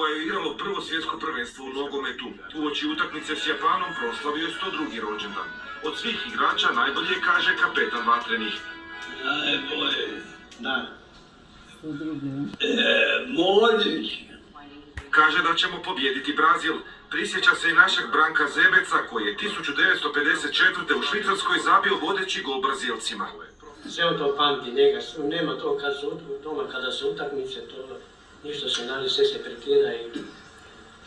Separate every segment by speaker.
Speaker 1: koja je igralo prvo svjetsko prvenstvo u nogometu. Uoči utakmice s Japanom proslavio je 102. rođendan. Od svih igrača najbolje kaže kapetan Vatrenih.
Speaker 2: Najbolje.
Speaker 3: Da.
Speaker 2: 102. Modrić.
Speaker 1: Kaže da ćemo pobijediti Brazil. Prisjeća se i našeg Branka Zebeca koji je 1954. u Švicarskoj zabio vodeći gol Brazilcima.
Speaker 3: Sve to pamti njega, nema to doma kada se utakmice, to ništa se nali, sve se prekida i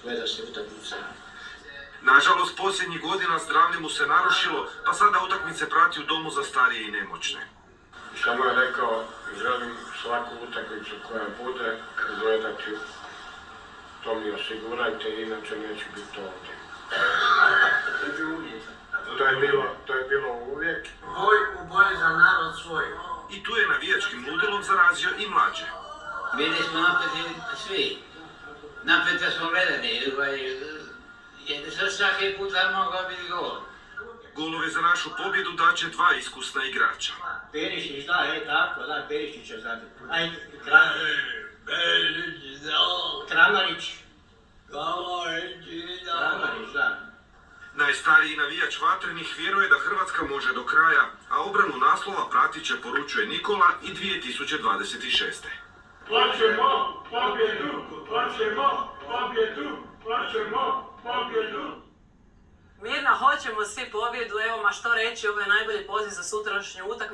Speaker 3: gleda se utakmica.
Speaker 1: Nažalost, posljednjih godina zdravlje mu se narušilo, pa sada utakmice prati u domu za starije i nemoćne.
Speaker 4: Samo je rekao, želim svaku utakmicu koja bude gledati. To mi osigurajte, inače neću biti ovdje. To je bilo uvijek.
Speaker 3: U boji za narod svoj.
Speaker 1: I tu je navijačkim ludilom zarazio i mlađe.
Speaker 2: Bili smo napeti svi. Napete smo gledali, jer svaki puta mogao biti gol.
Speaker 1: Golove za našu pobjedu daće dva iskusna igrača.
Speaker 3: Perišić, tako, Perišić će zabiti. Kramarić, da.
Speaker 1: Najstariji navijač Vatrenih vjeruje da Hrvatska može do kraja, a obranu naslova pratit će, poručuje Nikola, i 2026.
Speaker 5: Plaćemo pobjedu, plaćemo pobjedu, plaćemo pobjedu.
Speaker 6: Mirna, hoćemo svi pobjedu, evo ma što reći, ovo je najbolji poziv za sutrašnju utakmicu.